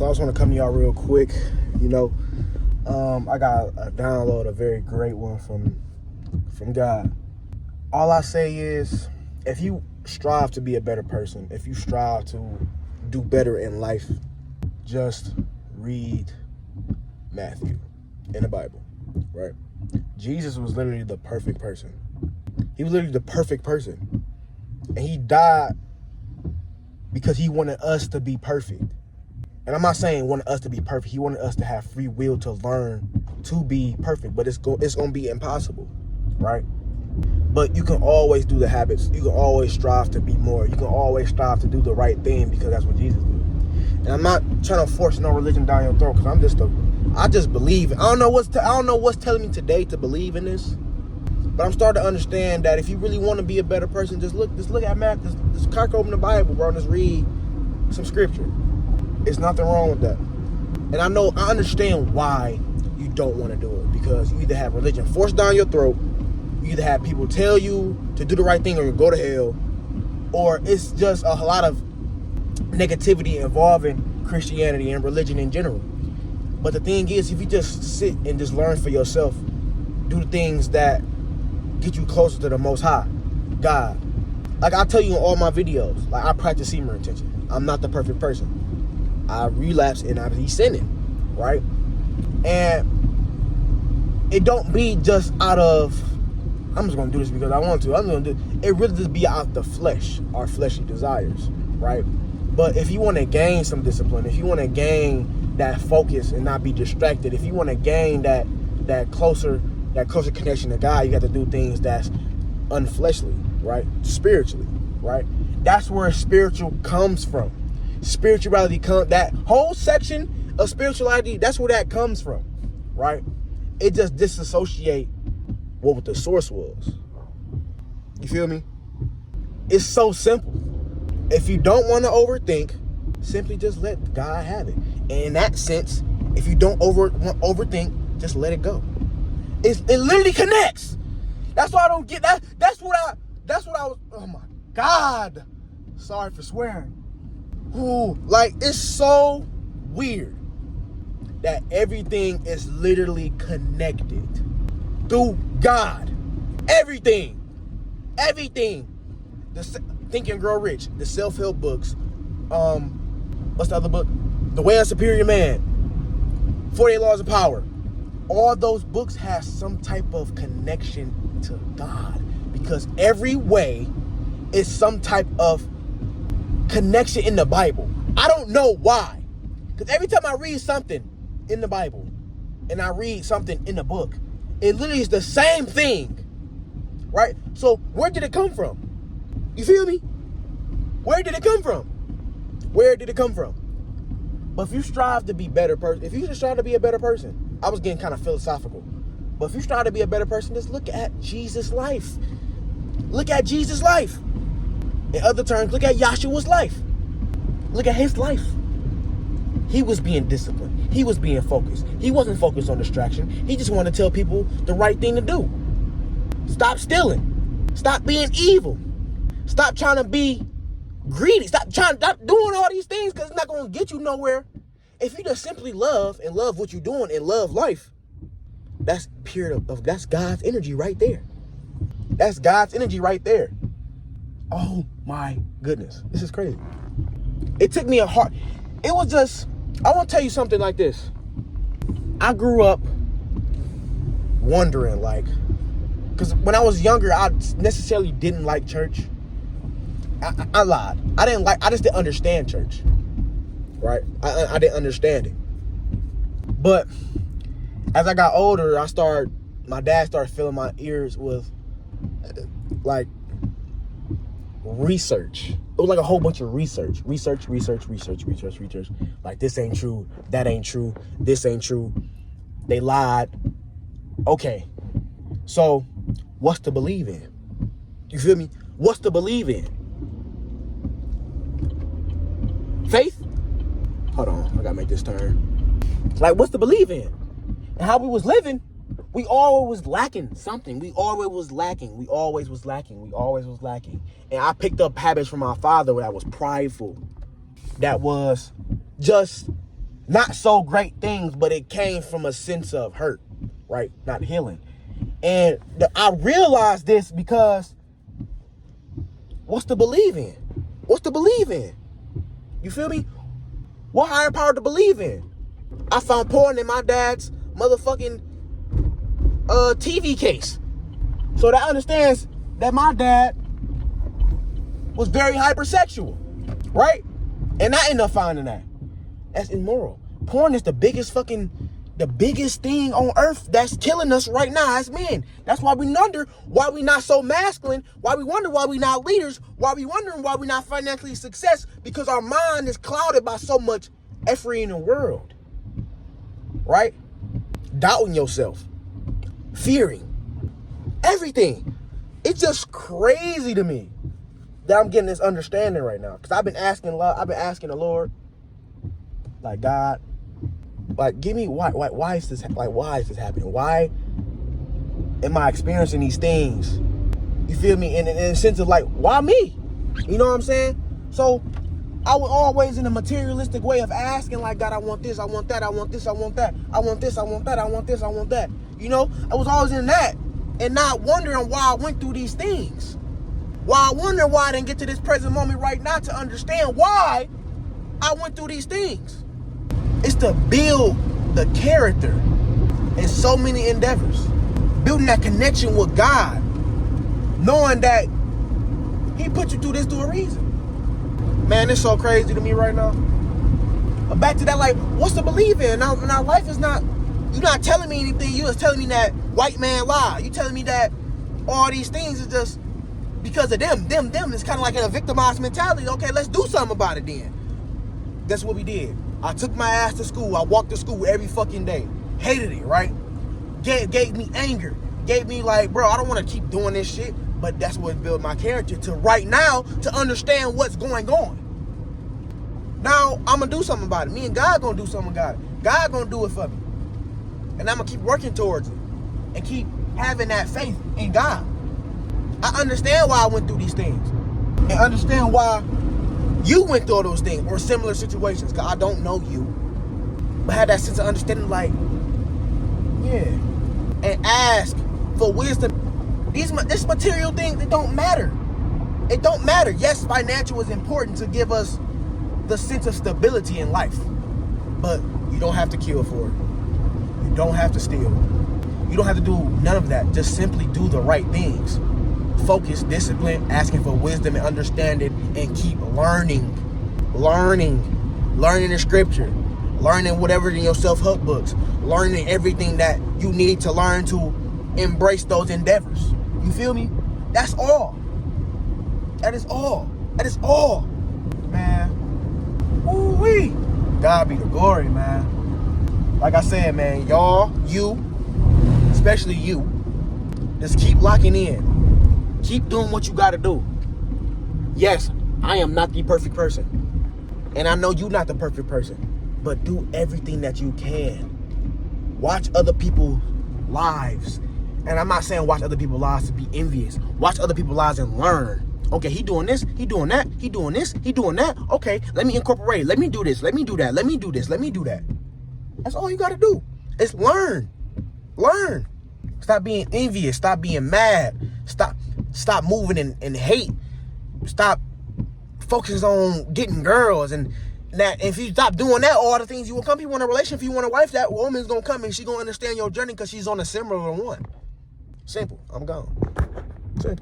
So I just want to come to y'all real quick. I got a download, a very great one from God. All I say is, if you strive to be a better person, if you strive to do better in life, just read Matthew in the Bible, right? Jesus was literally the perfect person. He was literally the perfect person. And he died because he wanted us to be perfect. And I'm not saying wanted us to be perfect. He wanted us to have free will to learn to be perfect. But it's going to be impossible, right? But you can always do the habits. You can always strive to be more. You can always strive to do the right thing because that's what Jesus did. And I'm not trying to force no religion down your throat because I just believe. I don't know what's telling me today to believe in this. But I'm starting to understand that if you really want to be a better person, just look at Matt. Just crack open the Bible, bro, and just read some scripture. It's nothing wrong with that. And I understand why you don't want to do it, because you either have religion forced down your throat, you either have people tell you to do the right thing or you go to hell, or it's just a lot of negativity involving Christianity and religion in general. But the thing is, if you just sit and just learn for yourself, do the things that get you closer to the Most High, God. Like I tell you in all my videos, like I practice semen retention. I'm not the perfect person. I relapse and I be sinning, right? And it don't be just out of, I'm just gonna do this because I want to. I'm gonna do it. Really just be out the flesh, our fleshly desires, right? But if you want to gain some discipline, if you want to gain that focus and not be distracted, if you want to gain that closer connection to God, you got to do things that's unfleshly, right? Spiritually, right? That's where spiritual comes from. Spirituality that whole section of spirituality, that's where that comes from, right? It just disassociate what the source was. You feel me? It's so simple. If you don't want to overthink, simply just let God have it. And in that sense, if you don't overthink, just let it go. It literally connects. That's why I don't get that. That's what I was. Oh my God. Sorry for swearing. Ooh, like it's so weird that everything is literally connected through God. Everything. The Think and Grow Rich, the self-help books. What's the other book? The Way of Superior Man, 48 Laws of Power. All those books have some type of connection to God, because every way is some type of connection in the Bible. I don't know why, because every time I read something in the Bible and I read something in the book, it literally is the same thing, right? So where did it come from? You feel me? Where did it come from? But if you strive to be better person, if you just strive to be a better person, I was getting kind of philosophical, but if you strive to be a better person, just look at Jesus' life. In other terms, look at Yahshua's life. Look at his life. He was being disciplined. He was being focused. He wasn't focused on distraction. He just wanted to tell people the right thing to do. Stop stealing. Stop being evil. Stop trying to be greedy. Stop doing all these things, because it's not going to get you nowhere. If you just simply love what you're doing and love life, that's that's God's energy right there. That's God's energy right there. Oh my goodness. This is crazy. It took me it was just, I want to tell you something like this. I grew up wondering, because when I was younger, I necessarily didn't like church. I lied. I just didn't understand church, right? I didn't understand it. But as I got older, my dad started filling my ears with research. It was like a whole bunch of research. Like, this ain't true, that ain't true, this ain't true. They lied. Okay, so what's to believe in? You feel me? What's to believe in? Faith? Hold on, I gotta make this turn. Like, what's to believe in? And how we was living, we always was lacking something. We always was lacking. And I picked up habits from my father that was prideful, that was just not so great things, but it came from a sense of hurt, right? Not healing. And I realized this because what's to believe in? What's to believe in? You feel me? What higher power to believe in? I found porn in my dad's motherfucking TV case. So that understands that my dad was very hypersexual, right? And I ended up finding that. That's immoral. Porn is the biggest thing on earth that's killing us right now as men. That's why we wonder why we not so masculine, why we wonder why we not leaders, why we wondering why we not financially success, because our mind is clouded by so much effort in the world, right? Doubting yourself, fearing, everything. It's just crazy to me that I'm getting this understanding right now, because I've been asking the Lord, like, God, like, give me why is this happening? Why am I experiencing these things? You feel me? In a sense of like, why me? You know what I'm saying? So I was always in a materialistic way of asking, like, God, I want this, I want that, I want this, I want that, I want this, I want that, I want this, I want that. You know, I was always in that and not wondering why I went through these things. Why I wonder why I didn't get to this present moment right now to understand why I went through these things. It's to build the character in so many endeavors. Building that connection with God. Knowing that He put you through this for a reason. Man, it's so crazy to me right now. But back to that, like, what's to believe in? Now life is not, you're not telling me anything. You're just telling me that white man lie. You're telling me that all these things is just because of them. It's kind of like a victimized mentality. Okay, let's do something about it then. That's what we did. I took my ass to school. I walked to school every fucking day. Hated it, right? Gave me anger. Gave me like, bro, I don't want to keep doing this shit. But that's what built my character to right now to understand what's going on. Now, I'm going to do something about it. Me and God going to do something about it. God going to do it for me. And I'm going to keep working towards it. And keep having that faith in God. I understand why I went through these things. And understand why you went through those things or similar situations, because I don't know you, but have that sense of understanding, like, yeah, and ask for wisdom. This material thing, it don't matter. It don't matter. Yes, financial is important to give us the sense of stability in life, but you don't have to kill for it. You don't have to steal. You don't have to do none of that. Just simply do the right things. Focus, discipline, asking for wisdom and understanding, and keep learning the scripture, learning whatever in your self-help books, learning everything that you need to learn to embrace those endeavors. You feel me? That's all. That is all. That is all. Man. Ooh-wee. God be the glory, man. Like I said, man, y'all, you, especially you, just keep locking in. Keep doing what you gotta do. Yes, I am not the perfect person. And I know you're not the perfect person. But do everything that you can. Watch other people's lives. And I'm not saying watch other people's lives to be envious. Watch other people's lives and learn. Okay, he doing this, he doing that, he doing this, he doing that. Okay, let me incorporate. Let me do this, let me do that, let me do this, let me do that. That's all you gotta do. Is learn. Learn. Stop being envious. Stop being mad. Stop moving in hate. Stop focusing on getting girls. And that if you stop doing that, all the things you will come. If you want a relationship, if you want a wife, that woman's gonna come and she's gonna understand your journey because she's on a similar one. Simple. I'm gone. Simple.